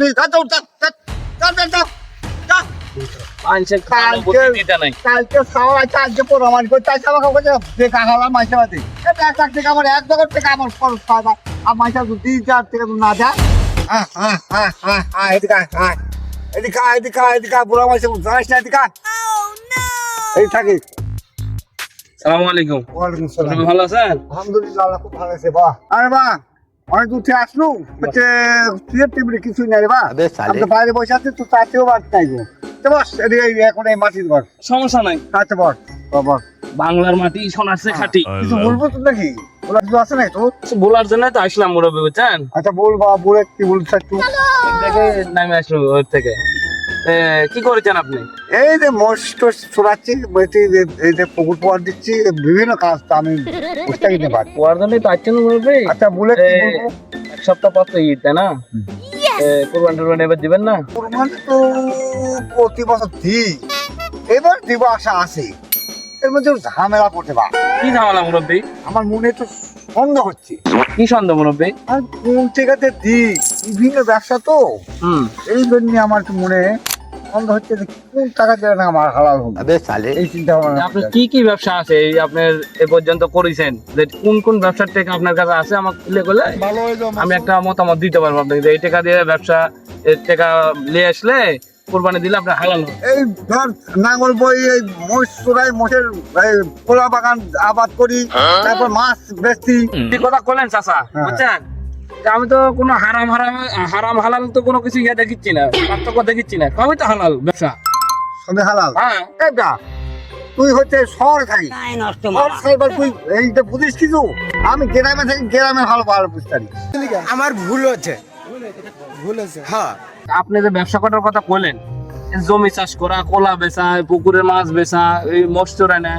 তুই কালকে খাওয়া আছে আজকে প্রমাণ করে তাই খাওয়া খাওয়া দেখা হলাম মাইসা বাদে 1 লাখ টাকা আমার 1 জগৎ থেকে আমার খরচ খাওয়া আর মাইসা 2-4 টাকা না যা এদিকে বুড়া মাইসা জানিস না এদিকে এই থাকি। সালামু আলাইকুম। ওয়ালাইকুম সালাম। আপনি ভালো আছেন? আলহামদুলিল্লাহ আল্লাহ খুব ভালো আছে বাহ। আরে বাহ অনেক দূর থেকে আসলো হচ্ছে টিভিতে কিছুই নাই রে বাহ। আমি তো বাইরে বসে আছি তুই চাতেও বাদ নাই গো। তো বস এদিকে এখন এই মাটির ঘর সমস্যা নাই। আচ্ছা বস বস। বাংলার মাটি সোনার চেয়ে খাঁটি। কিছু বলবো তো নাকি বলার কিছু আছে নাকি তো? বলার জন্য তো আসলাম মুরব্বী, বুঝছেন? আচ্ছা বল বা বলে কি বলছ একটু দেখে নামে আসলো ওর থেকে। কি করেছেন আপনি? এই যে মোষ টোষ চড়াচ্ছি এই যে পুকুর পোয়ার দিচ্ছি বিভিন্ন কাজ তো আমি বুঝতে কিনতে পারি। ওর জন্যই তো আসছেন মুরব্বী। আচ্ছা বলে কি বলবো? এক সপ্তাহ পর তো ঈদ, তাই না? কোরবানি টোরবানি এবার দিবেন না? কোরবানি তো প্রতি বছর দিই, এবার দিব আশা আছে। এর মধ্যে ঝামেলা পড়তে পারে। কি ঝামেলা মুরব্বী? আমার মনে তো সন্দেহ হচ্ছে। কি সন্দেহ মুরব্বী? আর কোন জায়গাতে দিই বিভিন্ন ব্যবসা তো এই জন্য আমার একটু মনে সন্দেহ হচ্ছে যে কোন টাকা দিয়ে না আমার হালাল হবে এই চিন্তা ভাবনা। আপনার কি কি ব্যবসা আছে এই আপনার এ পর্যন্ত করেছেন, যে কোন কোন ব্যবসার টাকা আপনার কাছে আছে আমাকে খুলে বলে আমি একটা মতামত দিতে পারবো আপনাকে, যে এই টাকা দিয়ে ব্যবসা এর টাকা নিয়ে আসলে কোরবানি দিলে আপনার হালাল হবে। এই ধর নাঙ্গল বই এই মোষ চড়াই মোষের কলা বাগান আবাদ করি তারপর মাছ বেচি। কি কথা বলেন চাচা, বুঝছেন? আমি তো কোনো হারাম হালাল তো কোনো কিছু ইয়ে দেখিচ্ছি না, পার্থক্য দেখিচ্ছি না, সবই তো হালাল ব্যবসা। সবই হালাল। হ্যাঁ এইটা তুই হচ্ছে শহরে থাকি তুই এইটা বুঝিস কিছু, আমি গ্রামে থাকি গ্রামে ভালো ভালো বুঝতে পারি। আমার ভুল হচ্ছে হ্যাঁ। আপনি যে ব্যবসা করার কথা বললেন, জমি চাষ করা, কলা বেচা, পুকুরের মাছ বেচা, এই মোষ চড়াই না,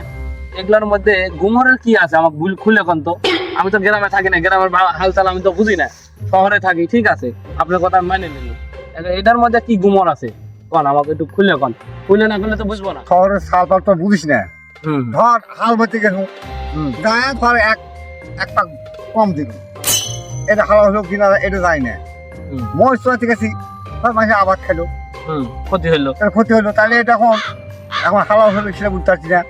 এগুলোর মধ্যে গুমরের কি আছে আমাকে ভুল খুলে কোন তো? আমি তো গ্রামে থাকি না, গ্রামের হালচাল আমি তো বুঝি না, শহরে থাকি, ঠিক আছে আপনার কথা মেনে নিলাম। এটার মধ্যে কি গুমর আছে কোন আমাকে একটু খুলে কোন, খুলে না খুলে তো বুঝবো না। শহরের সাল পাল তো বুঝিস না। ধর হাল বইতে গেছো গায়ে ধর একটা কম দিল, এটা হাল হলো কিনা এটা যায় না। মোষ চড়াতে গেছি ধর মাসে আবাদ খেলো ক্ষতি হলো, ক্ষতি হলো, তাহলে এটা এখন হালাল হলো সেটা বুঝতে পারছি না।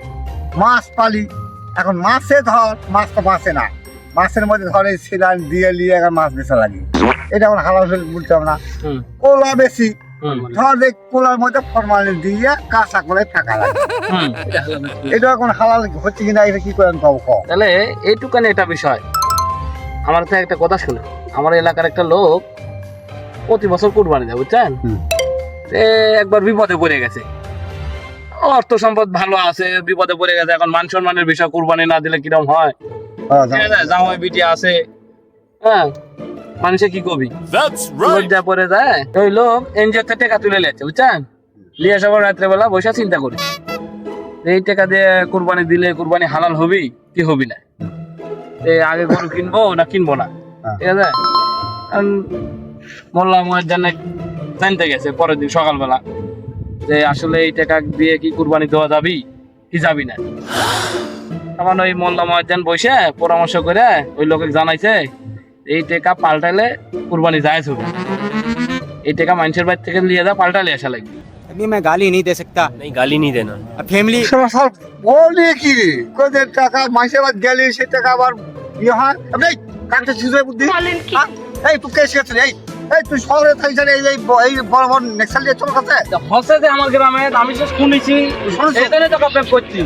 মাছ পালি এখন মাছে ধর মাছ তো বাঁচে না, মাছের মধ্যে ধরে সিলান দিয়ে নিয়ে এখন মাছ বেচা লাগে, এটা এখন হালাল হলে বুঝতে হবে না। কোলা বেশি ধর দেখ কোলার মধ্যে ফরমালিন দিয়ে কাঁচা করে থাকা লাগে, এটা এখন হালাল হচ্ছে কিনা এটা কি করেন পাবো? তাহলে এইটুকানি এটা বিষয়। আমার তো একটা কথা শুনে, আমার এলাকার একটা লোক প্রতি বছর কুরবানি দেয়, বুঝছেন? একবার বিপদে পড়ে গেছে, অর্থ সম্পদ ভালো আছে, বিপদে পড়ে গেছে, এখন মান সম্মানের বিষয়, কুরবানি না দিলে কিরকম হয়? জামাই বিটি আছে, হ্যাঁ মানুষে কি কবি লজ্জা পড়ে যায়। ওই লোক এনজিও থেকে টাকা তুলে নিয়েছে, বুঝছেন? নিয়ে আসার পর রাত্রেবেলা বসে চিন্তা করি এই টাকা দিয়ে কুরবানি দিলে কুরবানি হালাল হবি কি হবি না, আগে গরু কিনবো না কিনবো না, ঠিক আছে? মোল্লা মুয়াজ্জিন জানতে গেছে পরের দিন সকালবেলা যে আসলে এই টাকা দিয়ে কি কুরবানি দেওয়া যাবি কি যাবি না। তখন ওই মোল্লা মুয়াজ্জিন বসে পরামর্শ করে ওই লোকে জানাইছে এই টাকা পাল্টাইলে কুরবানি জায়েজ হবে, এই টাকা মানুষের বাড়ি থেকে নিয়ে যা পাল্টালে আসা লাগবে। अभी मैं गाली नहीं दे सकता। नहीं गाली नहीं देना। अब फैमिली বলি কি কোদের টাকা মাসে বাদ গেলে সে টাকা আবার ইয়ে হয় এই কাকটা ছিঁড়ে বুদ্ধি। এই তুই কে শিখেছিস? এই তুই শহরে থাকিস এই এই বড় বড় নেক্সাল দিয়ে চল কাছে হচ্ছে যে আমার গ্রামে আমি তো শুনেছি, এখানে তো কমপ্লেন করছি।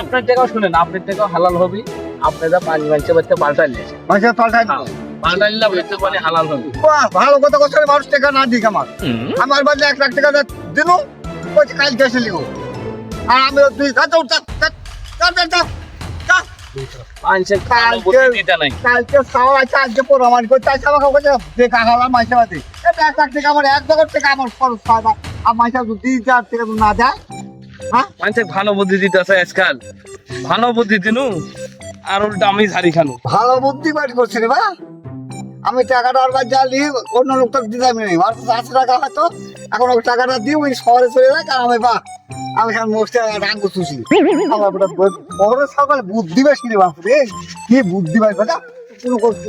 আপনার টাকাও শুনেন, আপনার টাকাও হালাল হবে, আপনারা পাঁচ মানুষের বাড়িতে পাল্টাই নিয়েছে, মাসে পাল্টাই না পাল্টাই নিলে আপনার পানি হালাল হবে। ভালো কথা কথা মানুষ টাকা না দিক আমার বাড়ি 1 লাখ টাকা দিল বলছে কালকে এসে লিখো, আর আমি তুই কালকে খাওয়া আছে আজকে প্রমাণ করতে আছে আমাকে বলছে দেখা হলাম মাসে বাদে 1 লাখ টাকা আমার 1 জগৎ থেকে আমার খরচ খাওয়া আর মাসে 2-4 টাকা না দেয়। হ্যাঁ মানুষে ভালো বুদ্ধি দিতে আছে আজকাল, ভালো বুদ্ধি দিনু আর উল্টা আমি ঝাড়ি খানু। ভালো বুদ্ধি বাড়ি করছি রে বা, আমি টাকাটা আর যা নিয়ে অন্য লোকটা দিতে আমি নেই 800 টাকা হয়তো এখন ওই টাকাটা দিয়ে ওই শহরে চলে যায়, কারণ আমি আমি এখন মোস্টে রাগ করছি আমার বড় সকাল বুদ্ধি বেশি রে বাপু রে, কি বুদ্ধি বাড়ি কথা কোনো করতে